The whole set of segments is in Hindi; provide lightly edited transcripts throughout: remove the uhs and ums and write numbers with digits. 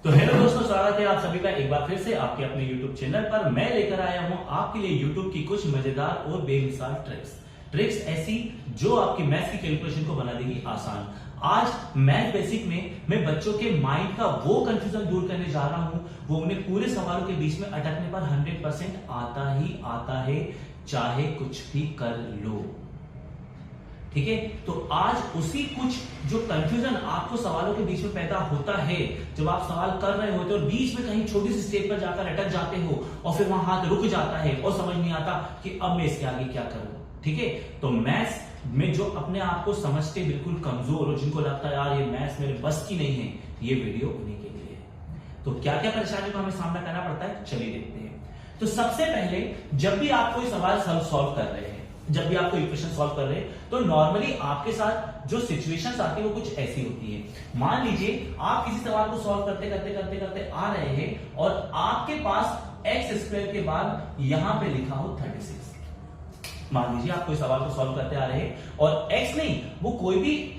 तो हेलो दोस्तों, स्वागत है आप सभी का एक बार फिर से आपके अपने YouTube चैनल पर। मैं लेकर आया हूं आपके लिए YouTube की कुछ मजेदार और बेमिसाल ट्रिक्स ऐसी जो आपकी मैथ की कैलकुलेशन को बना देगी आसान। आज मैथ बेसिक में मैं बच्चों के माइंड का वो कंफ्यूजन दूर करने जा रहा हूं, वो उन्हें पूरे सवालों के बीच में अटकने पर 100% आता ही आता है, चाहे कुछ भी कर लो। ठीक है, तो आज उसी कुछ जो कंफ्यूजन आपको सवालों के बीच में पैदा होता है, जब आप सवाल कर रहे होते हो और बीच में कहीं छोटी सी स्टेप पर जाकर अटक जाते हो और फिर वहां हाथ रुक जाता है और समझ नहीं आता कि अब मैं इसके आगे क्या करूं। ठीक है, तो मैथ्स में जो अपने आप को समझते बिल्कुल कमजोर और जिनको लगता है यार ये मैथ्स मेरे बस की नहीं है, ये वीडियो उन्हीं के लिए है। तो क्या क्या परेशानियों का हमें सामना करना पड़ता है, चलिए देखते हैं। तो सबसे पहले जब भी आप कोई सवाल सॉल्व कर रहे हैं, जब भी आप कोई इक्वेशन सॉल्व कर रहे हैं, तो नॉर्मली आपके साथ जो सिचुएशंस आती है वो कुछ ऐसी होती है। मान लीजिए आप किसी सवाल को सॉल्व करते करते करते करते आ रहे हैं और आपके पास एक्स स्क्वायर के बाद यहां पे लिखा हो 36। मान लीजिए आप कोई सवाल को सॉल्व करते आ रहे हैं और एक्स नहीं, वो कोई भी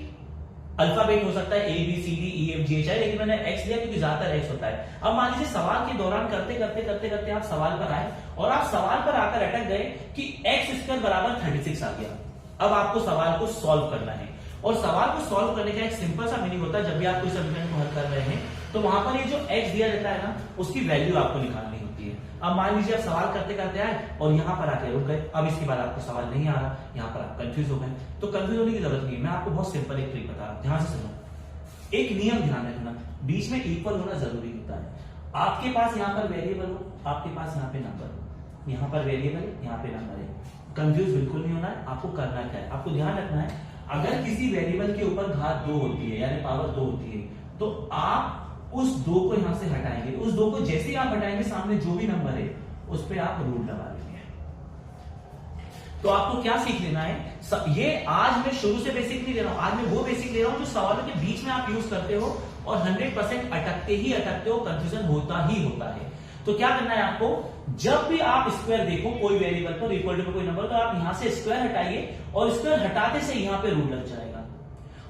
अल्फाबेट हो सकता है, A B C D E F G H I, लेकिन मैंने एक्स लिया क्योंकि ज्यादातर एक्स होता है। अब मान लीजिए सवाल के दौरान करते करते करते करते आप सवाल पर आए और आप सवाल पर आकर अटक गए कि एक्स स्क्वायर बराबर 36 आ गया। अब आपको सवाल को सॉल्व करना है और सवाल को सॉल्व करने का एक सिंपल सा मीनिंग होता है, जब भी आप कोई समीकरण को हल कर रहे हैं तो वहां पर ये जो एक्स दिया जाता है ना, उसकी वैल्यू आपको निकालनी होती है। अब मान लीजिए आप सवाल करते करते आए और यहां पर आके रुक गए, अब इसके बाद आपको सवाल नहीं आ रहा, यहां पर आप कंफ्यूज हो गए। तो कंफ्यूज होने की जरूरत नहीं है, मैं आपको बहुत सिंपल एक ट्रिक बता रहा हूं, ध्यान से सुनो। एक नियम ध्यान रखना, बीच में इक्वल होना जरूरी होता है। आपके पास यहां पर वेरिएबल हो, आपके पास यहां पे नंबर हो, यहां पर वेरिएबल यहां पे नंबर है, कंफ्यूज बिल्कुल नहीं होना है। आपको करना क्या है, आपको ध्यान रखना है, अगर किसी वेरिएबल के ऊपर घात 2 होती है यानी पावर 2 होती है, तो आप उस 2 को यहां से हटाएंगे। उस 2 को जैसे ही आप हटाएंगे, सामने जो भी नंबर है उस पर आप रूट लगा लेंगे। तो आपको क्या सीख लेना है, ये आज मैं शुरू से बेसिक नहीं ले रहा हूं, आज मैं वो बेसिक ले रहा हूं जो सवालों के बीच में आप यूज करते हो और 100% अटकते ही अटकते हो, कंफ्यूजन होता ही होता है। तो क्या करना है आपको, जब भी आप स्क्वायर देखो कोई वेरिएबल पर, इक्वल टू कोई नंबर, तो आप यहां से स्क्वायर हटाइए और स्क्वायर हटाते से यहां पे रूट लग जाएगा।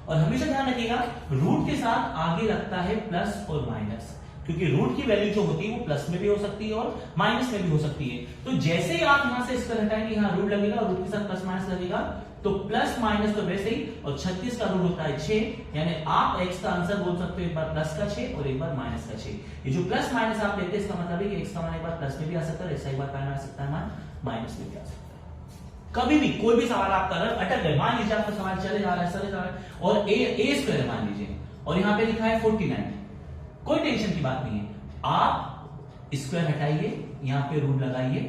और हमेशा ध्यान रखिएगा, रूट के साथ आगे लगता है प्लस और माइनस, क्योंकि रूट की वैल्यू जो होती है वो प्लस में भी हो सकती है और माइनस में भी हो सकती है। तो जैसे ही आप यहां से स्क्वायर हटाएंगे, यहां रूट लगेगा और रूट के साथ प्लस माइनस लगेगा, तो प्लस माइनस तो वैसे ही, और 36 का रूट होता है 6, यानी आप एक्स का आंसर बोल सकते हो एक बार प्लस का 6 और एक बार माइनस का 6। ये जो प्लस माइनस आप लेते हैं, इसका मतलब है कि एक्स का मान एक बार प्लस में भी आ सकता है, एक बार आ सकता है मान माइनस में भी आ सकता है। कभी भी कोई भी सवाल आप कर रहे हो, अटक गए, मान लीजिए आपका सवाल चले जा रहा है, चले जा रहा है और ए स्क्वायर मान लीजिए और यहां पे लिखा है 49, कोई टेंशन की बात नहीं है। आप स्क्वायर हटाइए, यहां पे रूट लगाइए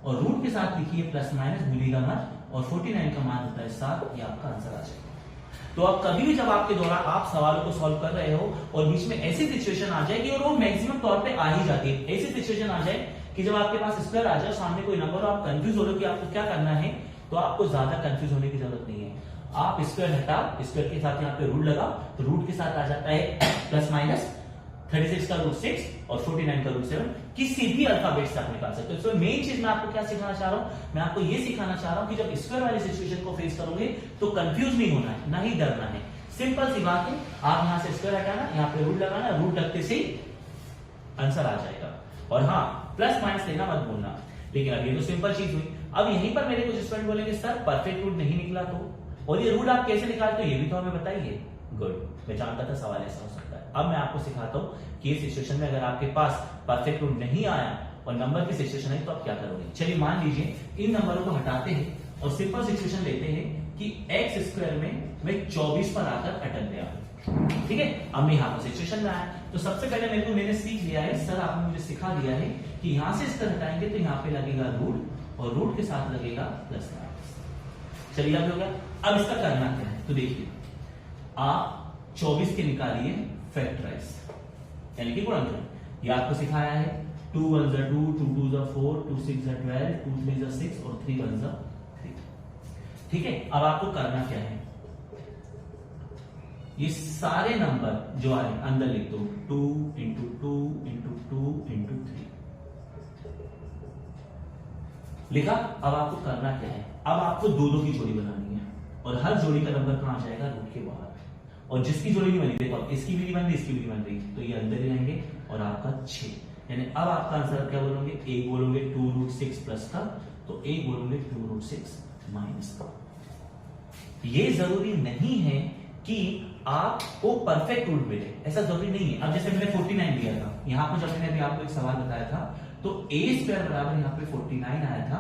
और रूट के साथ लिखिए प्लस माइनस, भूलिएगा मत, और 49 का मान होता है 7, ये आपका आंसर आ जाएगा। तो अब कभी भी जब आपके द्वारा आप सवालों को सॉल्व कर रहे हो और बीच में ऐसी सिचुएशन आ जाए कि, और वो मैक्सिमम तौर पे आ ही जाती है, ऐसी सिचुएशन आ जाए कि जब आपके पास स्क्वायर आ जाए, सामने कोई नंबर हो, आप कंफ्यूज हो रहे हो कि आपको क्या करना है, तो आपको ज्यादा कंफ्यूज होने की जरूरत नहीं है। आप स्क्वायर हटाओ, स्क्वायर के साथ यहाँ पे रूट लगाओ, तो रूट के साथ आ जाता है प्लस माइनस, 36 का रूट 6 और 49 का रूट 7, किसी भी अल्फाबेट से आप निकाल सकते हो। तो मेन चीज मैं आपको क्या सिखाना चाह रहा हूं, मैं आपको ये सिखाना चाह रहा हूं कि जब स्क्वायर वाली सिचुएशन को फेस करोगे तो कंफ्यूज नहीं होना है, ना ही डरना है। सिंपल सी बात है, आप यहां से स्क्वायर हटाना, यहां पे रूट लगाना, रूट लगते से आंसर आ जाएगा। और हाँ, प्लस माइनस लेना मत भूलना। लेकिन अब ये तो सिंपल चीज हुई। अब यहीं पर मेरे कुछ स्टूडेंट बोलेंगे सर परफेक्ट रूट नहीं निकला तो, और ये रूट आप कैसे निकालते हो ये भी तो हमें बताइए। गुड, मैं जानता था सवाल ऐसा हो सकता है। अब मैं आपको सिखाता हूं कि इस सिचुएशन में अगर आपके पास परफेक्ट रूट नहीं आया और नंबर की सिचुएशन है तो आप क्या करोगे। चलिए मान लीजिए इन नंबरों को हटाते हैं और सिंपल सिचुएशन लेते हैं कि एक्स स्क्वायर में मैं 24 पर आकर अटक गया। ठीक है, अब मैं यहाँ पर सिचुएशन में आया, तो सबसे पहले मैंने सीख लिया है, सर आपने मुझे सिखा दिया है कि यहां से स्क्वायर हटाएंगे तो यहाँ पे लगेगा रूट और रूट के साथ लगेगा प्लस माइनस। चलिए अब हो गया। अब इसका करना क्या है, तो देखिए आप 24 के निकालिए फैक्टराइज यानी कि गुणनखंड। ये आपको सिखाया है 2 1 2, 2 2 4, 2 6 12, 2 3 6 और 3 1 3। ठीक है, अब आपको करना क्या है, ये सारे नंबर जो आए अंदर लिख दो, 2 इंटू 2 इंटू 2 इंटू 3 लिखा। अब आपको करना क्या है, अब आपको दो दो की जोड़ी बनानी है और हर जोड़ी का नंबर कहां जाएगा, रूट के बाहर। और जिसकी जोड़ी नहीं बनी, देखो इसकी भी नहीं बन रही, इसकी भी नहीं बन रही, तो ये अंदर ही रहेंगे। और आपका 6, यानी अब आपका आंसर क्या बोलोगे, एक बोलोगे 2√6 प्लस का, तो एक बोलोगे 2√6 माइनस का। ये जरूरी नहीं है कि आपको परफेक्ट रूट मिले, ऐसा जरूरी नहीं है। अब जैसे मैंने 49 दिया था, यहां पर जब मैंने अभी आपको एक सवाल बताया था, तो a स्क्वायर बराबर यहाँ पे 49 आया था,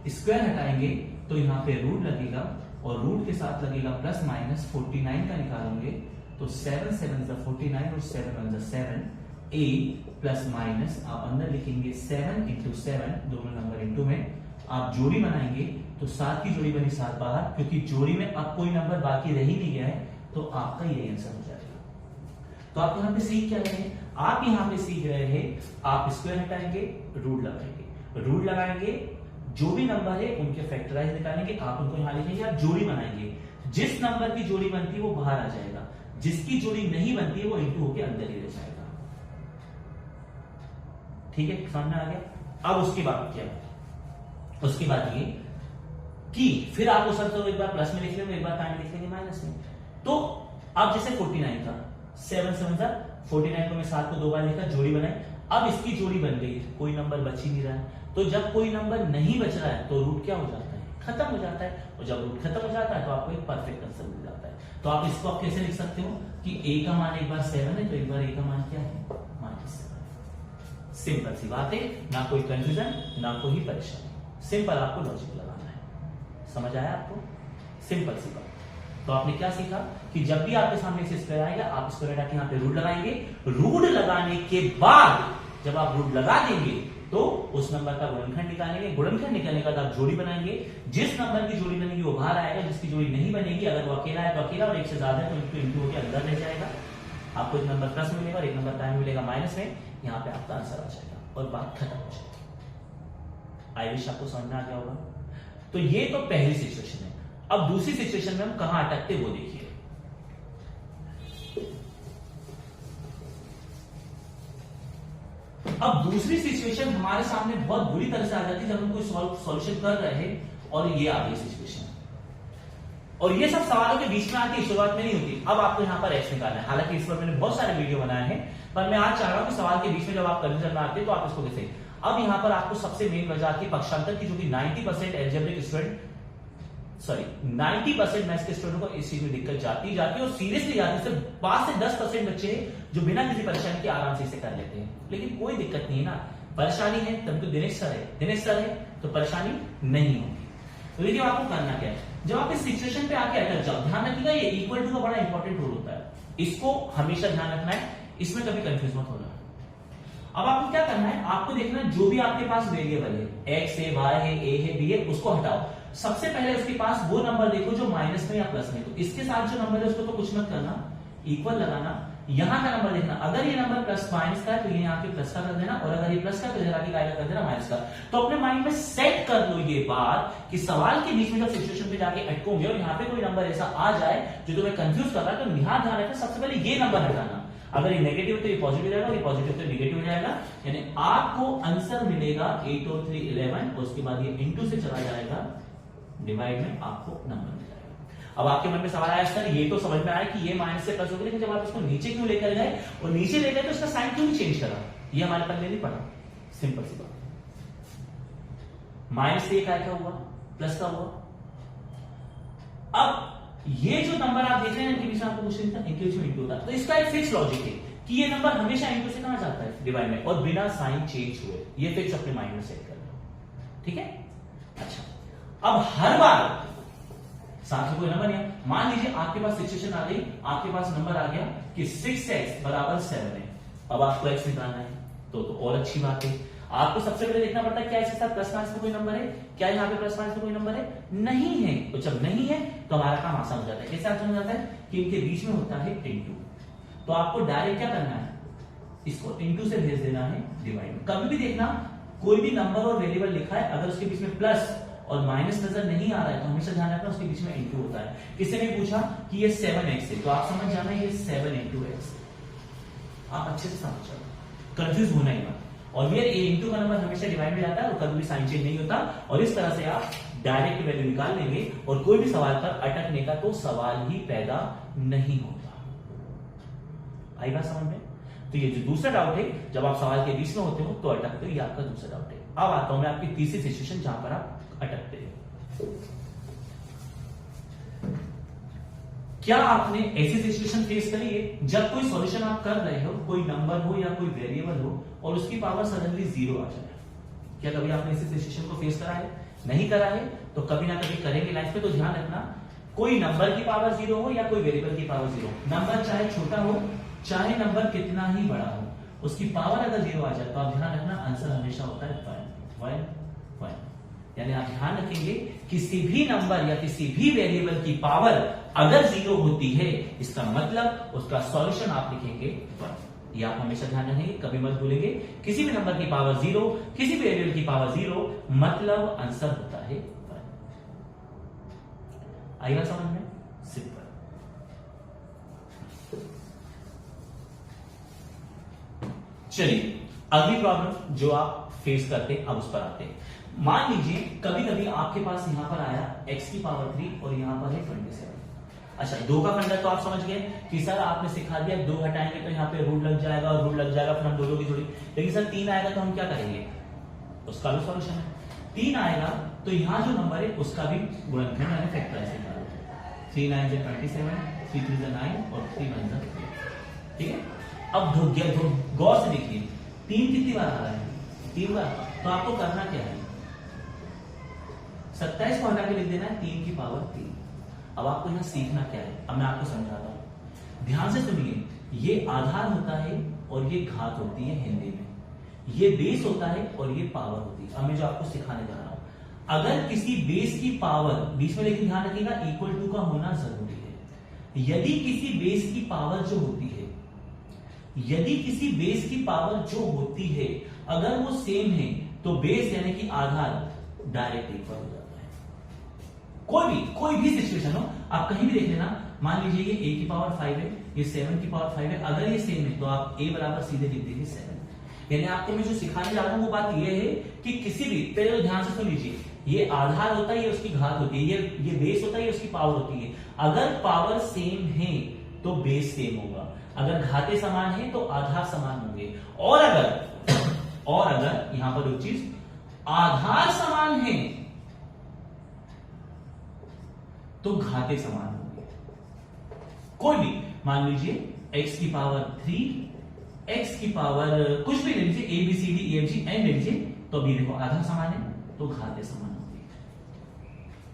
स्क्वायर हटाएंगे तो यहाँ पे रूट लगेगा, और रूट के साथ लगेगा प्लस माइनस, 49 का निकालोगे तो 7 7 49 और 7 1 7, a प्लस माइनस आप अंदर लिखेंगे 7 इंटू 7, दोनों नंबर इंटू में आप जोड़ी बनाएंगे तो 7 की जोड़ी बनी 7 बाहर, क्योंकि जोड़ी में अब कोई नंबर बाकी रह ही नहीं गया है, तो आपका ये आंसर हो जाएगा। तो आप यहाँ पे सीख क्या रहे हैं, आप यहाँ पे सीख रहे हैं, आप स्क्वायर हटाएंगे, रूट लगाएंगे, रूट लगाएंगे, जो भी नंबर है उनके फैक्टराइज निकालेंगे, आप उनको यहां लिखेंगे, आप जोड़ी बनाएंगे, जिस नंबर की जोड़ी बनती है वो बाहर आ जाएगा, जिसकी जोड़ी नहीं बनती है वो इंटू होके अंदर ही रह जाएगा। ठीक है, सामने आ गया। अब उसके बाद क्या, उसके बाद ये कि फिर आप उस एक बार प्लस में लिख लेंगे, एक बार टाइम लिख लेंगे माइनस में। तो अब जैसे 49 था, 7 7 49 को मैं 7 को 2 बार लिखा, जोड़ी बनाई, अब इसकी जोड़ी बन गई, कोई नंबर बच ही नहीं रहा है। तो जब कोई नंबर नहीं बच रहा है तो रूट क्या हो जाता है, खत्म हो जाता है, और जब रूट खत्म हो जाता है तो आपको एक परफेक्ट आंसर मिल जाता है। तो आप इसको आप कैसे लिख सकते हो कि a का मान एक बार 7 है, तो एक बार a का मान क्या है, -7। सिंपल सी बात है, ना कोई कंफ्यूजन, ना कोई परेशानी, सिंपल आपको लॉजिक लगाना है। समझ आया आपको, सिंपल सी बात। तो आपने क्या सीखा कि जब भी आपके सामने से स्क्वायर आएगा, आप स्क्वायर हटा के यहाँ पे रूट लगाएंगे, रूट लगाने के बाद जब आप रूट लगा देंगे तो उस नंबर का गुणनखंड निकालेंगे, गुणनखंड निकालने के बाद आप जोड़ी बनाएंगे, जिस नंबर की जोड़ी बनेगी वो बाहर आएगा, जिसकी जोड़ी नहीं बनेगी, अगर वो अकेला है तो अकेला, और एक से ज्यादा है तो इंटू होकर अंदर रह जाएगा। आपको एक नंबर प्लस मिलेगा और एक नंबर टाइम मिलेगा माइनस में, यहाँ पे आपका आंसर आ जाएगा और बात खत्म हो जाएगी। आई विश आपको समझ में आ गया होगा। तो ये तो पहली सिचुएशन है। अब दूसरी सिचुएशन में हम कहां अटकते वो देखिए। अब दूसरी सिचुएशन हमारे सामने बहुत बुरी तरह से आ जाती है जब हम कोई सॉल्यूशन कर रहे हैं और ये आ गई सिचुएशन, और ये सब सवालों के बीच में आती है, शुरुआत में नहीं होती। अब आपको यहाँ पर एक्स निकालना है, हालांकि इस पर मैंने बहुत सारे वीडियो बनाए हैं, पर मैं आज चाह रहा हूं कि सवाल के बीच में जब आप कंफ्यूजन में आते हैं तो आप इसको कैसे। अब यहाँ पर आपको सबसे मेन वजह आती है पक्षांतर की, जो कि 90% एल्जेब्रिक स्टूडेंट, सॉरी 90% मैथ्स के स्टूडेंट को इस चीज में दिक्कत जाती है, और सीरियसली जाती है। सिर्फ 5 से 10% बच्चे हैं जो बिना किसी परेशानी के आराम से इसे कर लेते हैं, लेकिन कोई दिक्कत नहीं है ना। परेशानी है तब तो दिनेश सर है तो परेशानी नहीं होगी। तो देखिए आपको करना क्या है, जब आप इस सिचुएशन पे आके अटक जाओ, ध्यान रखिएगा ये इक्वल टू का बड़ा इंपॉर्टेंट रोल होता है, इसको हमेशा ध्यान रखना है, इसमें कभी कंफ्यूज मत होना। अब आपको क्या करना है, आपको देखना है जो भी आपके पास वेरिएबल है, x है, y है, a है, b है, उसको हटाओ। सबसे पहले उसके पास वो नंबर देखो जो माइनस में या प्लस में, तो इसके साथ जो नंबर है उसको तो कुछ मत करना, इक्वल लगाना। यहां का नंबर देखना, अगर ये नंबर प्लस माइनस का है तो ये यहाँ पे प्लस का कर देना, और अगर ये प्लस का तो इधर आगे कर देना माइनस का। तो अपने माइंड में सेट कर लो ये बात कि सवाल के बीच में जब सिचुएशन पे जाके अटकोगे और यहाँ पे कोई नंबर ऐसा आ जाए जो तुम्हें कंफ्यूज कर रहा है, तो ध्यान रखना सबसे पहले ये नंबर हटाना। अगर ये नेगेटिव तो ये पॉजिटिव जाएगा, ये पॉजिटिव तो नेगेटिव हो जाएगा, यानी आपको आंसर मिलेगा 8 और 3 11, और उसके बाद ये इनटू से चला जाएगा, डिवाइड में आपको नंबर मिल जाएगा। अब आपके मन में सवाल आया सर ये तो समझ में आया कि ये माइनस से प्लस हो गया, लेकिन जब आप इसको नीचे क्यों लेकर गए और नीचे लेकर तो इसका साइन क्यों नहीं चेंज करा, ये हमारे पल्ले नहीं पड़ा। सिंपल सी बात, माइनस से एक आया हुआ, प्लस का हुआ। अब ये जो नंबर आप देख रहे हैं इनके बीच में आपको क्वेश्चन था इनके बीच में इंटू होता है, तो इसका एक फिक्स लॉजिक है कि ये नंबर हमेशा इंटू से कहां जाता है, डिवाइड में, और बिना साइन चेंज हुए। ये फिक्स अपने माइंड में सेट कर लो, ठीक है। अच्छा, अब हर बार साथ में कोई नंबर नहीं, मान लीजिए आपके पास सिचुएशन आ गई, आपके पास नंबर आ गया कि 6x बराबर 7 है। अब आपको x निकालना है तो और अच्छी बात है। आपको सबसे पहले देखना पड़ता है क्या इसके साथ प्लस माइनस में कोई नंबर है, क्या यहाँ पे प्लस माइनस में कोई नंबर है, नहीं है। तो जब नहीं है तो हमारा काम आसान हो जाता है। कैसे आसान हो जाता है कि इनके बीच में होता है इंटू, तो आपको डायरेक्ट क्या करना है, इसको इंटू से भेज देना है डिवाइड में। कभी भी देखना कोई भी नंबर और वेरिएबल लिखा है, अगर उसके बीच में प्लस और माइनस नजर नहीं आ रहा है तो हमेशा ध्यान रखना उसके बीच में इंटू होता है। किसी ने पूछा कि ये 7x है, तो आप समझ जाना ये 7 into x, आप अच्छे से समझ जाओ, कंफ्यूज होना ही मत। और ये इंटू का नंबर हमेशा डिवाइड में जाता है और कभी भी साइन चेंज नहीं होता, और इस तरह से आप डायरेक्ट वैल्यू निकाल लेंगे और कोई भी सवाल पर अटकने का तो सवाल ही पैदा नहीं होता। आई बात समझ में? तो ये जो दूसरा डाउट है, जब आप सवाल के बीच में होते हो तो अटकते हो, ये आपका दूसरा डाउट है। अब आता हूं मैं आपकी तीसरी सिचुएशन जहां पर आप अटकते हैं। क्या आपने ऐसी सिचुएशन फेस करी है जब कोई सॉल्यूशन आप कर रहे हो, कोई नंबर हो या कोई वेरिएबल हो और उसकी पावर सडनली 0 आ जाए? क्या कभी आपने ऐसी सिचुएशन को फेस करा है? नहीं करा है तो कभी ना कभी करेंगे लाइफ में। तो ध्यान रखना, कोई नंबर की पावर 0 हो या कोई वेरिएबल की पावर 0, नंबर चाहे छोटा हो चाहे नंबर कितना ही बड़ा हो, उसकी पावर अगर 0 आ जाए तो आप ध्यान रखना आंसर हमेशा होता है 1। यानी आप ध्यान रखेंगे किसी भी नंबर या किसी भी वेरिएबल की पावर अगर 0 होती है, इसका मतलब उसका सॉल्यूशन आप लिखेंगे 1। ये आप हमेशा ध्यान रखेंगे, कभी मत भूलेंगे। किसी भी नंबर की पावर 0, किसी भी वेरिएबल की पावर 0, मतलब आंसर होता है 1। आएगा समझ में? सिंपल। चलिए अगली प्रॉब्लम जो आप फेस करते हैं, अब उस पर आते हैं। मान लीजिए कभी कभी आपके पास यहां पर आया x की पावर 3 और यहां पर है 27। अच्छा, 2 का फंडा तो आप समझ गए कि सर आपने सिखा दिया 2 हटाएंगे तो यहाँ पे रूट लग जाएगा और रूट लग जाएगा, फिर हम दोनों की जोड़ी। लेकिन सर 3 आएगा तो हम क्या करेंगे? उसका भी सॉल्यूशन है। 3 आएगा तो यहां जो नंबर है उसका भी गुणनखंड यानी फैक्टराइज निकालो। 3 9 27, 3 3 9 और 3 1 3। ठीक है, अब गौर से देखिए 3 कितनी बार आ रहा है? 3 बार। तो आपको करना क्या है? 27 को हटा के लिख देना है 3 की पावर 3। अब आपको यहां सीखना क्या है, अब मैं आपको समझाता हूं, ध्यान से सुनिए। ये आधार होता है और ये घात होती है हिंदी में, ये बेस होता है और ये पावर होती है। अब मैं जो आपको सिखाने जा रहा हूं, अगर किसी बेस की पावर बीच में, लेकिन ध्यान रखिएगा इक्वल टू का होना जरूरी है। यदि किसी बेस की पावर जो होती है, यदि किसी बेस की पावर जो होती है अगर वो सेम है तो बेस यानी कि आधार डायरेक्ट इक्वल हो जाता है। कोई भी सिचुएशन हो, आप कहीं भी देख लेना। मान लीजिए ये a की पावर 5 है, ये 7 की पावर 5 है, अगर ये सेम है तो आप a बराबर सीधे लिख दीजिए 7। यानी आपको मैं जो सिखाने जा रहा हूं वो बात ये है कि किसी भी, पहले तो ध्यान से सुन लीजिए, ये आधार होता है, ये उसकी घात होती है, ये बेस होता है, ये उसकी पावर होती है। अगर पावर सेम है तो बेस सेम होगा, अगर घाते समान है तो आधार समान होंगे, और अगर यहां पर एक चीज, आधार समान है तो घाते समान होंगे। कोई भी मान लीजिए x की पावर 3, x की पावर कुछ भी ले लीजिए, a b c d e f g n ले लीजिए, तो अभी देखो आधार समान है तो घाते समान होंगे।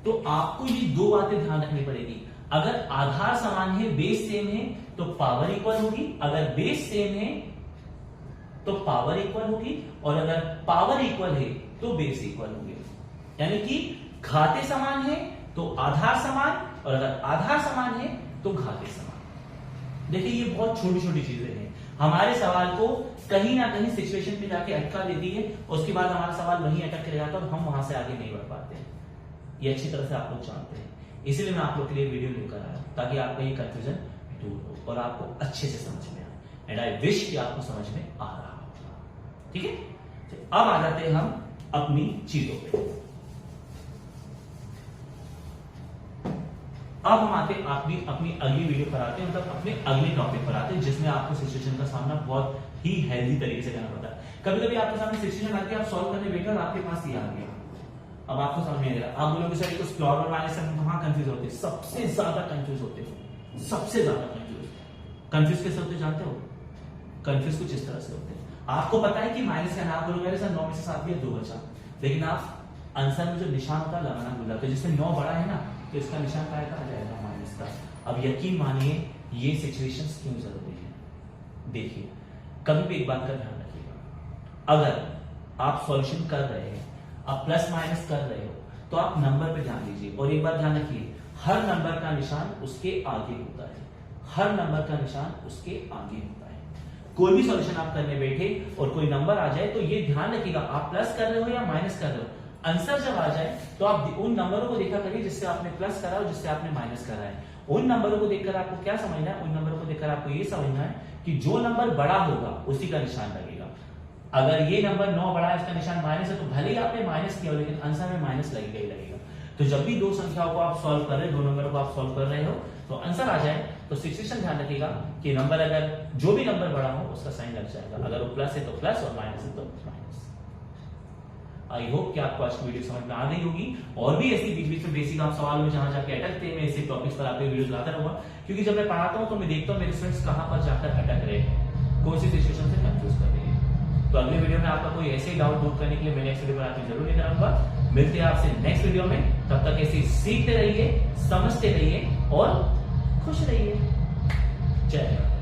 तो आपको ये 2 बातें ध्यान रखनी पड़ेगी। अगर आधार समान है, बेस सेम है तो पावर इक्वल होगी, अगर बेस सेम है तो पावर इक्वल होगी, और अगर पावर इक्वल है तो बेस इक्वल होगी। यानी कि घाते समान है तो आधार समान, और अगर आधार समान है तो घाते समान। देखिए ये बहुत छोटी छोटी चीजें हैं, हमारे सवाल को कहीं ना कहीं सिचुएशन पे जाके अटका देती है, उसके बाद हमारा सवाल वहीं अटक के रह जाता है और हम वहां से आगे नहीं बढ़ पाते हैं। ये अच्छी तरह से आप लोग जानते हैं, इसीलिए मैं आप लोग के लिए वीडियो लेकर आया ताकि आपका ये कंफ्यूजन दूर हो और आपको अच्छे से समझ में आए। एंड आई विश कि आपको समझ में आ रहा हो। ठीक है, अब आ जाते हैं हम अपनी चीजों पे। अब हम आते अपनी अगली वीडियो पर आते हैं, मतलब अपने अगले टॉपिक पर आते हैं जिसमें आपको सिचुएशन का सामना बहुत ही हेल्दी तरीके से करना पड़ता है। कभी कभी आपके सामने सिचुएशन आती है, आप सॉल्व करने बैठे और आपके पास ये आ गया, अब आपको समझ में आ रहा, आप बोलोगे सर ये तो प्योर और माइनस से कहां कंफ्यूज होते हैं? सबसे ज्यादा कंफ्यूज होते हो, सबसे ज्यादा कंफ्यूज कैसे होते जानते हो? कंफ्यूज कुछ इस तरह से होते हैं, आपको पता है कि माइनस का नाम बोलोगे सर 9 में से 7 दिया 2 बचा, लेकिन आप आंसर में जो निशान होता है लगाना भूल जाते हो। जिससे 9 बड़ा है ना तो इसका निशान क्या आ जाएगा? माइनस का। अब यकीन मानिए ये सिचुएशंस क्यों जरूरी है। देखिए कभी भी एक बात का ध्यान रखिएगा, अगर आप सॉल्यूशन कर रहे हैं, आप प्लस माइनस कर रहे हो, तो आप नंबर पे ध्यान दीजिए। और एक बात ध्यान रखिए, हर नंबर का निशान उसके आगे होता है, हर नंबर का निशान उसके आगे होता है। कोई भी सॉल्यूशन आप करने बैठे और कोई नंबर आ जाए तो ये ध्यान रखिएगा, आप प्लस कर रहे हो या माइनस कर रहे हो, आंसर जब आ जाए तो आप उन नंबरों को देखा करिए जिससे आपने प्लस करा और जिससे आपने माइनस करा है। उन नंबरों को देखकर आपको क्या समझना है? उन नंबरों को देखकर आपको ये समझना है कि जो नंबर बड़ा होगा उसी का निशान लगेगा। अगर ये नंबर 9 बड़ा है, इसका निशान माइनस है, तो भले ही आपने माइनस किया हो लेकिन आंसर में माइनस लगेगा ही लगेगा। तो जब भी दो संख्याओं को आप सॉल्व कर रहे हो, दो नंबर को आप सॉल्व कर रहे हो, तो आंसर आ जाए तो सिचुएशन ध्यान रखिएगा कि नंबर अगर जो भी नंबर बड़ा हो उसका साइन लग जाएगा, अगर वो प्लस है तो प्लस और माइनस है तो माइनस। आई होप कि आपको आज की वीडियो समझ में आ गई होगी। और भी ऐसी बीच बीच में बेसिक आप सवाल में जहां जाके अटकते हैं, मैं ऐसे टॉपिक्स पर आपके वीडियो लाता रहूंगा, क्योंकि जब मैं पढ़ाता हूं तो मैं देखता हूं मेरे स्टूडेंट्स कहां पर जाकर अटक रहे हैं, कौन सी सिचुएशन से कंफ्यूज कर रही है। तो अगले वीडियो में आपका कोई ऐसे डाउट दूर करने के लिए मैं नेक्स्ट वीडियो बनाकर जरूर लेकर आऊंगा। मिलते हैं आपसे नेक्स्ट वीडियो में, तब तक ऐसे सीखते रहिए, समझते रहिए और खुश रहिए। जय हिंद।